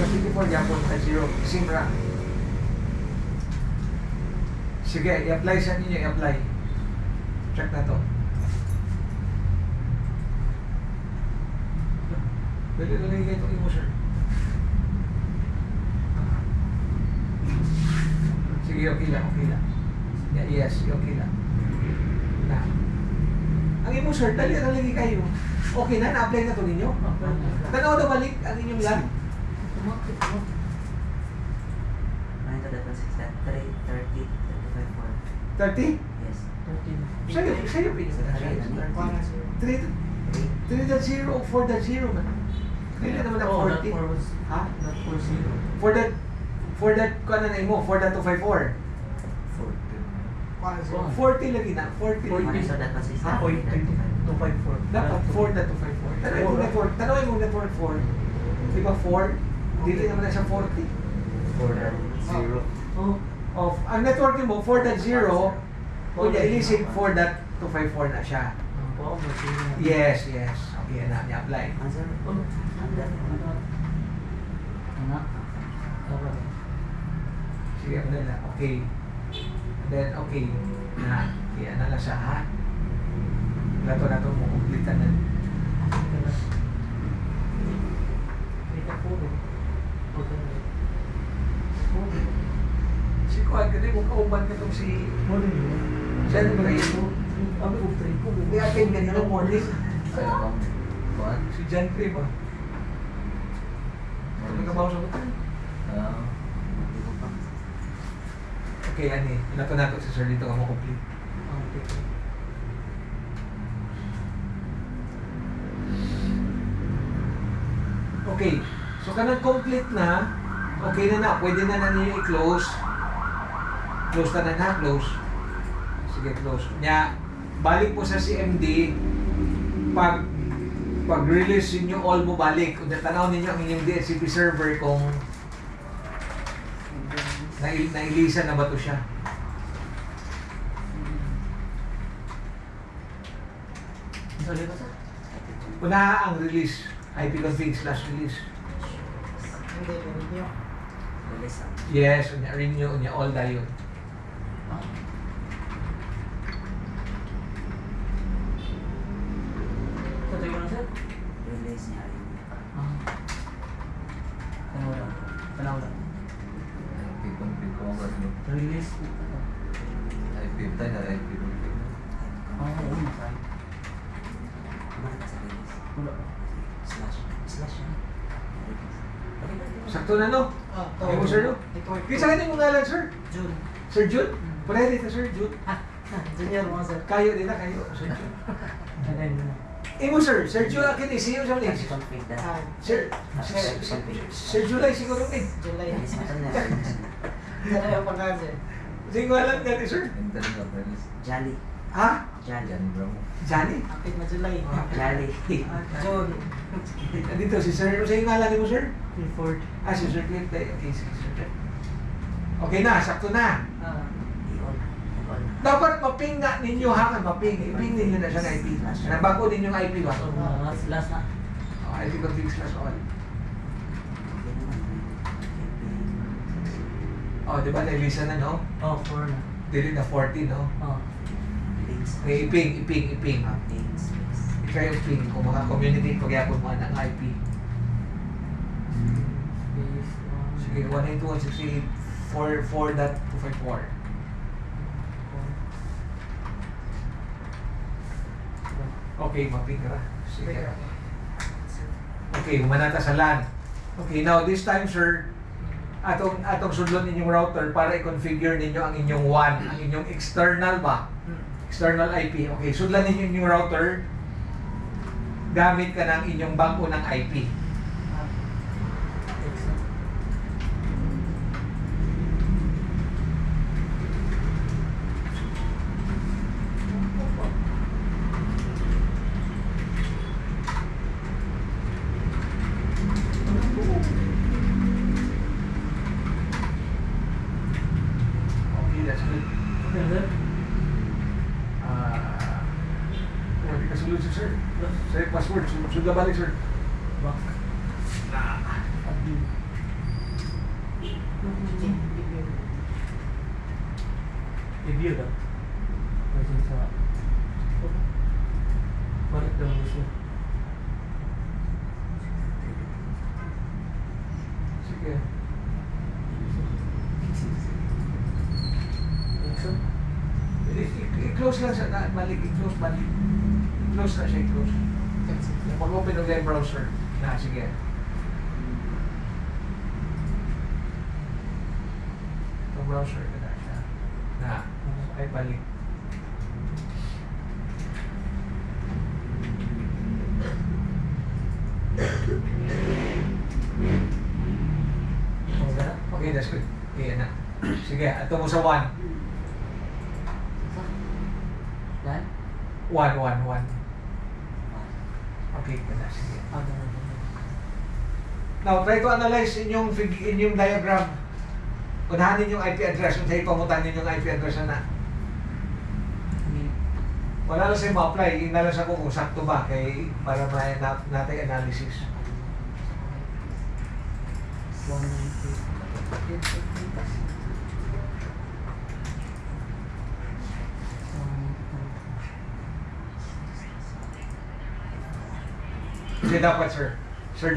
24 yapon ka 0. Simra. Sige, i-apply sa ninyo, i-apply. Check na to. Pwede na lagay itong imo, sir. Sige, okay lang, okay lang. Yeah, yes, okay lang. Na. Ang imo, sir, dali na lagi kayo. Okay na, na-apply na to ninyo. Tanaw na balik ang inyong yan. Nine to the 30, 35, 40. 30? Yes. Sa'yo pinag-30. 3.0 o 4.0 man. Hindi naman ang 40. Ha? Not 40. For that, kung ano na mo, 4.254. 40 lagi na, 40 lagi. So that was Ah, 254. Dapat 4.254. Tanawin mo network, tanawin mo network 4. Di ba 4? Dili naman na siya 40. 4.0. Of, ang network mo, 4.0, kunya ilisig 4.254 na siya. Yes, yes. Okay, na, ni-apply. Sige, apply na. Okay. And then, okay. Na, kaya na lang siya, ha? Nato na ito mo, kumplita na. Si Kuan, kasi mo kauban ka itong si... Siya na ba kayo mo? Hindi atin ganito morning. Kuan? Si John Cree ba? Sabi ka ba sa hotel? Okay, ani. Nato na ito si Sir dito ka mo complete. Okay. So kanang complete na, okay na. Pwede na ninyo i-close. Close na na, close. Sige, close. Nya, balik po sa CMD, pag-release ninyo all mo balik. Kung natanaw ninyo ang inyong DHCP server kung nailisan na ba ito siya. Una ang release, ipconfig/release. Yes, renew niya all dayon. Release niya. IP config ko ang gano'n. Release. IP tayo na IP config. Kumain ka sa release. Slash yan. Sakto na, no? Okay mo, sir, no? Kisa ka mo ngalan, sir? June. Sir Jun? Pwede dito, Sir Jun. Junior mo, sir. Kayo din na, kayo, Sir Jun. Ganun na. Imo, sir. Sir Jun, akin isiyo sa mga. Config na. Sir July, siguro eh. July. Release mo na. Sana yung pagkasi. Sige, alam natin, sir. Internet of release. Jolly. Ha? Jolly. Jan Brown. Johnny? Akit na July. Jolly. June. Dito, si Sir. Ano sa'yo ngalan mo, sir? Clifford. Ah, si Sir Cliff. Okay, si Sir Cliff. Okay na, sakto na. I-on. Nag-on na. Dapat maping na ninyo, ha? Maping. Iping ninyo na siya na IP. Nabago din yung IP ba? Last na. Oh, IP config/all. Oh, di ba, nailisa na, no? Oh, 4 na. Dili na 40, no? Oh. May iping. Updates. Ikaw yung ping. Kung mga community, pagyapon mo ng IP. Base 1. Sige, 192.168.4.254. Okay, maping ka. Sige. Okay, humanata sa LAN. Okay, now this time, sir, atong sudlon ninyong router para i-configure ninyo ang inyong WAN, ang inyong external ba? External IP. Okay, sudlan ninyo inyong router. Gamit ka ng inyong bangko ng IP. Okay, that's good. Pwede ka sulod, sir. Sir, password. Sudah balik, sir. Back. Nah. Admin. Video daw. Kasi sa... Balik daw gusto. Sige. So, I-close lang sa balik. I-close balik. I-close na siya. I-close. Mag-open ulit yung browser. Na, sige. Yung browser ka na siya. Na, ay balik. Okay, that's good. Okay, na. Sige, ato mo sa 1. Yan? 1, 1, 1. Okay, ka na. Sige. Now, try to analyze inyong diagram. Unahanin yung IP address. Kung sa'yo pamutanin yung IP address na. Wala lang sa'yo ma-apply. Inalas ako kung sakto ba para may natin analysis. 190. Kasi dapat, Sir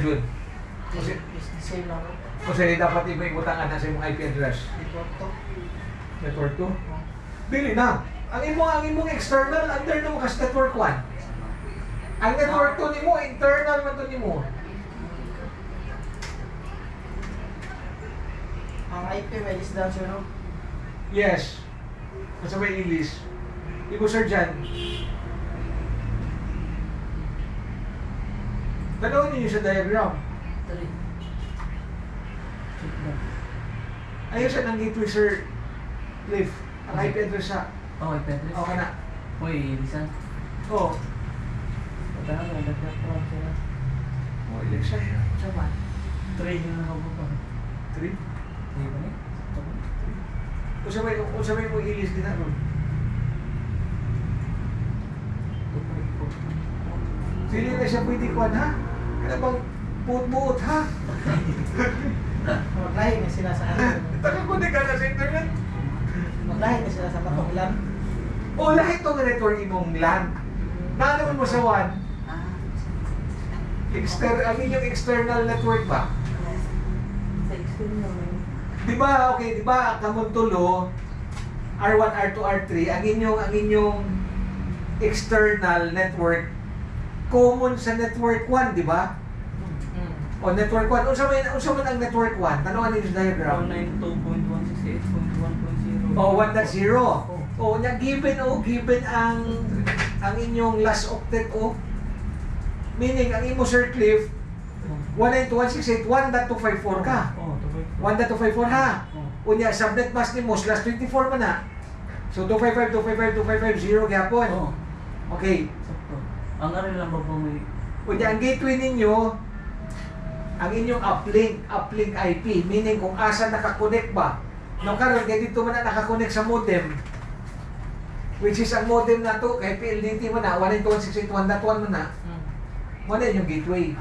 Jun. Same lang. Kasi dapat iba-ibutangan na sa imong IP address. Network 2? Dili na. Ang imong external, under na mo kasi network 1. Ang network 2 nimo, internal man to nimo. Ang IP may is down siya, no? Yes. Kasi may ilis. Ibo, Sir Jan. Tanawin niyo sa diagram. Ayun siya ng gateway, Sir Cliff. Ang IP address siya. Oh, ipendres. Okay na. Uy, lisan. Oo. Wala na, nagka-prompt sila. Oh, election na. Saan ba? 3 yung nakabuka. 3? Uy, ba niya? Kung sabay mo ilis din na ron. Sili na siya pwede kuhan, ha? Kaya bang buot-buot, ha? Maglahi na sila sa ano. Nakakunik ka na sa internet. Maglahi na sila sa batong ilan. O, lahat itong network imong LAN. Naalaman mo sa WAN, Ah, ang inyong external network ba? sa external naman. Di ba, kamuntulo, R1, R2, R3, ang inyong external network, common sa network 1, di ba? O network 1, unsa man ang network 1? Tanungan ninyo sa diagram. 192.168.1.0. O 1.0. O given ang inyong last octet o. Meaning ang imo Sir Cliff 192.168 1.254 ka. Oh, 1.254 ha. Unya subnet mask nimo slash 24 man na. So 255.255.255.0 gyapon. Oh, Okay. sakto. Ang aral lang ba po may... Unya ang gateway ninyo ang inyong uplink IP, meaning kung asa nakakonect ba. No karon kay dito man na nakakonect sa modem. Which is ang modem na to kay PLDT man na 192.168.1.1 man na. Mo na yung gateway.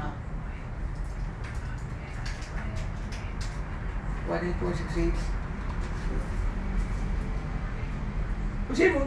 192.168. Kasi mo